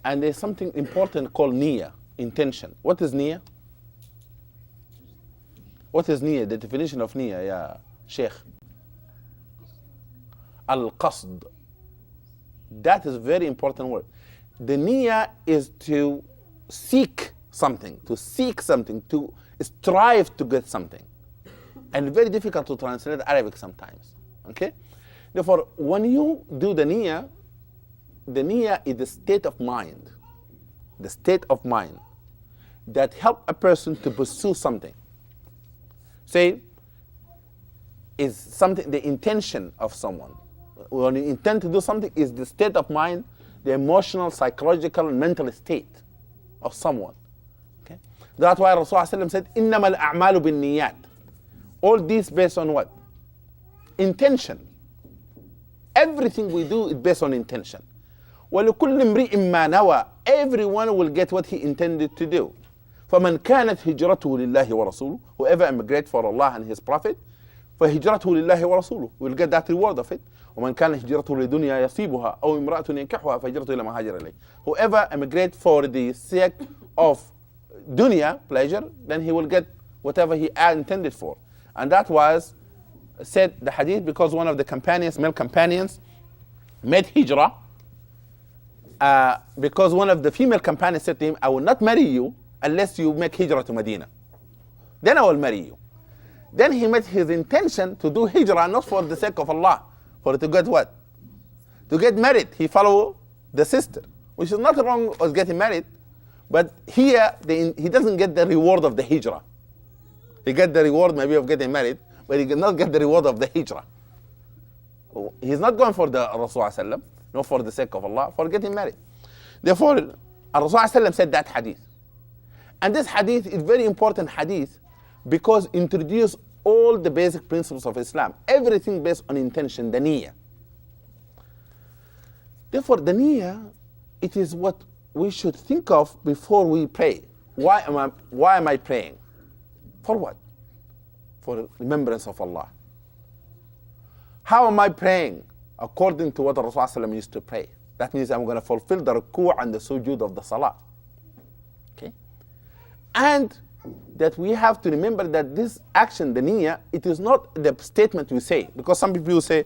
And there's something important called niyyah, intention. What is niyyah? What is niyyah? The definition of niyyah, yeah, Sheikh. Al-qasd. That is a very important word. The niyyah is to seek something, to strive to get something. And very difficult to translate Arabic sometimes. Okay? Therefore, when you do the niyyah is the state of mind. The state of mind that help a person to pursue something. Say, is something the intention of someone. When you intend to do something, is the state of mind, the emotional, psychological, and mental state of someone. Okay? That's why Rasulullah said, إِنَّمَا الْأَعْمَالُ بِالنِّيَّاتِ. All this based on what? Intention. Everything we do is based on intention. وَلِكُلِّ امْرِئٍ مَّا نَوَى. Everyone will get what he intended to do. فَمَنْ كَانَتْ هِجْرَتُهُ لِلَّهِ وَرَسُولُهُ. Whoever emigrates for Allah and His Prophet, فَهِجْرَتُهُ لِلَّهِ وَرَسُولُهُ, will get that reward of it. وَمَنْ كَانَتْ هِجْرَتُهُ لِدُنْيَا يَصِيبُهَا أَوْ امْرَأَةٌ يَنكِحُهَا فَهِجْرَتُهُ إِلَى مَا هَاجَرَ إِلَيْهِ. Whoever emigrates for the sake of dunya, pleasure, then he will get whatever he intended for. And that was said, the hadith, because one of the companions, male companions, made hijrah, because one of the female companions said to him, I will not marry you unless you make hijrah to Medina. Then I will marry you. Then he made his intention to do hijrah not for the sake of Allah, for to get what? To get married. He followed the sister, which is not wrong with getting married, but here he doesn't get the reward of the hijrah. He get the reward maybe of getting married, but he cannot get the reward of the hijrah. He's not going for the Rasulullah, not for the sake of Allah, for getting married. Therefore, Rasulullah said that hadith. And this hadith is very important hadith because it introduces all the basic principles of Islam. Everything based on intention, the niyyah. Therefore, the niyyah, it is what we should think of before we pray. Why am I praying? For what? For remembrance of Allah. How am I praying? According to what Rasulullah used to pray. That means I'm going to fulfill the ruku' and the sujood of the salah. Okay? And that we have to remember that this action, the niyyah, it is not the statement we say. Because some people say,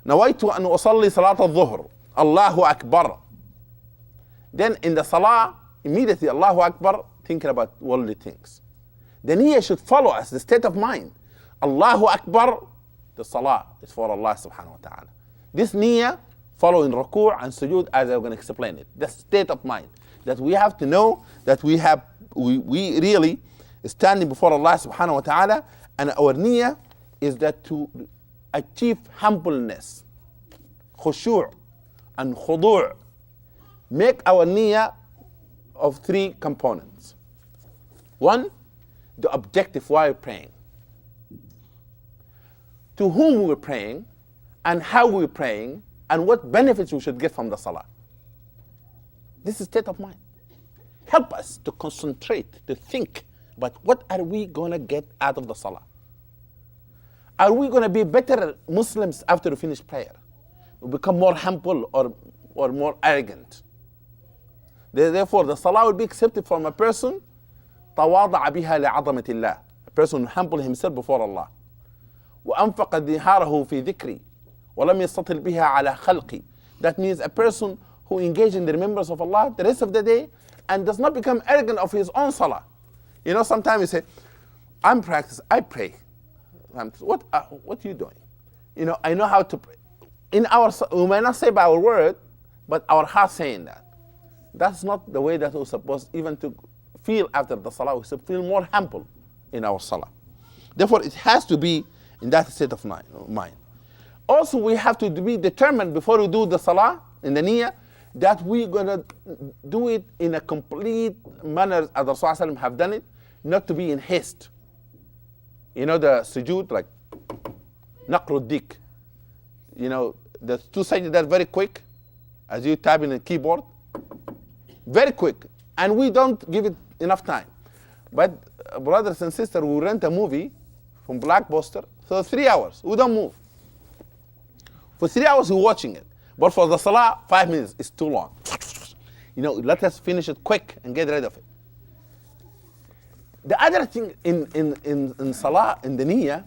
نَوَيْتُ أَنْ أُصَلِّي صَلَاةَ الظُّهْرِ Allahu Akbar. Then in the salah, immediately Allahu Akbar, thinking about worldly things. The niyyah should follow us, the state of mind. Allahu Akbar, the salah is for Allah subhanahu wa ta'ala. This niyyah following ruku' and sujood, as I'm going to explain it. The state of mind. That we have to know that we really standing before Allah subhanahu wa ta'ala, and our niyyah is that to achieve humbleness, khushu' and khudu'. Make our niyyah of three components. One, the objective why we're praying. To whom we're praying, and how we're praying, and what benefits we should get from the salah. This is state of mind. Help us to concentrate, to think about what are we going to get out of the salah. Are we going to be better Muslims after we finish prayer? We become more humble or more arrogant. Therefore, the salah will be accepted from a person تواضع بها لعظمة الله. A person who humble himself before Allah. وأنفق دِهَارَهُ في ذكري ولم يستطل بها على خلقي. That means a person who engages in the remembrance of Allah the rest of the day and does not become arrogant of his own salah. You know, sometimes you say, I'm practicing, I pray. What are you doing? You know, I know how to pray. We may not say by our word, but our heart saying that. That's not the way that we're supposed even to feel after the salah. We should feel more humble in our salah. Therefore, it has to be in that state of mind. Also, we have to be determined before we do the salah, in the niyyah, that we're going to do it in a complete manner as Rasulullah have done it, not to be in haste. You know the sujood, like naqru dik. You know, the two sajdas that very quick, as you type in a keyboard. Very quick. And we don't give it enough time. But brothers and sisters, we rent a movie from Blockbuster for 3 hours. We don't move. For 3 hours, we're watching it. But for the salah, 5 minutes is too long. Let us finish it quick and get rid of it. The other thing in salah, in the niyyah,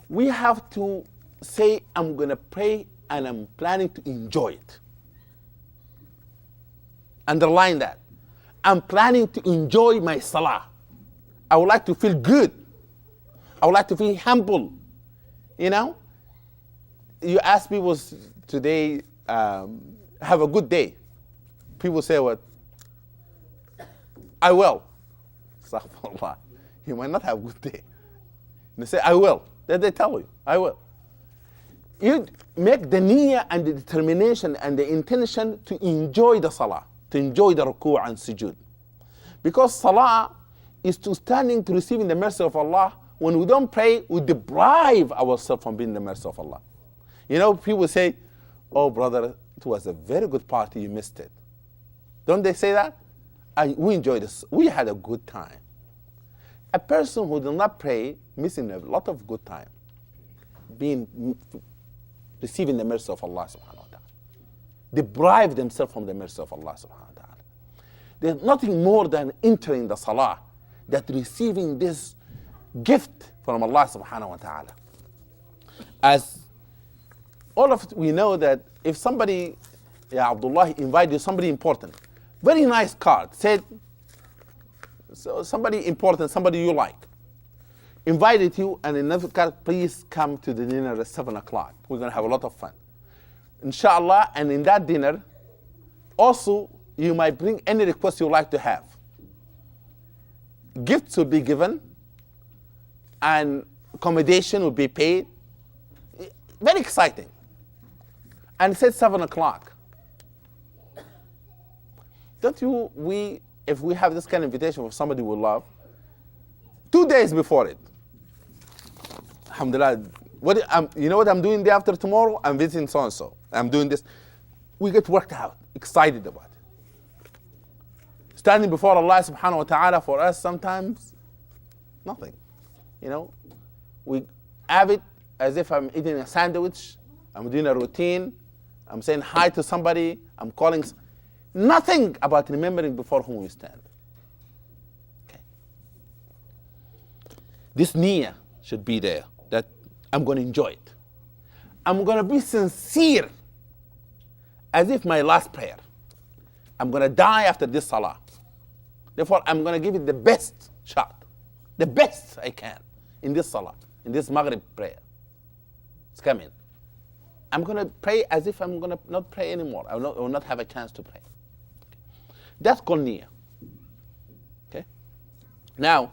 we have to say, I'm going to pray and I'm planning to enjoy it. Underline that. I'm planning to enjoy my salah. I would like to feel good. I would like to feel humble. You ask people today, have a good day. People say what? I will. Astaghfirullah. You might not have a good day. They say, I will. Then they tell you, I will. You make the niyyah and the determination and the intention to enjoy the salah, to enjoy the ruku' and sujood. Because salah is to standing to receiving the mercy of Allah. When we don't pray, we deprive ourselves from being the mercy of Allah. People say, oh brother, it was a very good party, you missed it. Don't they say that? We enjoyed this. We had a good time. A person who did not pray, missing a lot of good time, receiving the mercy of Allah subhanahu wa ta'ala. Deprive themselves from the mercy of Allah subhanahu wa ta'ala. There's nothing more than entering the salah, that receiving this gift from Allah subhanahu wa ta'ala. As all of we know that if somebody, Abdullah, invited you, somebody important, very nice card, said, so somebody important, somebody you like, invited you, and in another card, please come to the dinner at 7 o'clock. We're going to have a lot of fun. Inshallah, and in that dinner, also, you might bring any request you like to have. Gifts will be given, and accommodation will be paid. Very exciting. And it said 7 o'clock. Don't you, if we have this kind of invitation for somebody we love, 2 days before it, alhamdulillah, you know what I'm doing day after tomorrow? I'm visiting so-and-so. I'm doing this. We get worked out, excited about it. Standing before Allah subhanahu wa ta'ala for us sometimes, nothing. We have it as if I'm eating a sandwich, I'm doing a routine, I'm saying hi to somebody, I'm calling. Nothing about remembering before whom we stand. Okay. This niyyah should be there, that I'm going to enjoy it. I'm going to be sincere, as if my last prayer. I'm going to die after this salah. Therefore, I'm going to give it the best shot, the best I can in this salah, in this Maghrib prayer. It's coming. I'm going to pray as if I'm going to not pray anymore. I will not have a chance to pray. That's called niyyah. Okay? Now,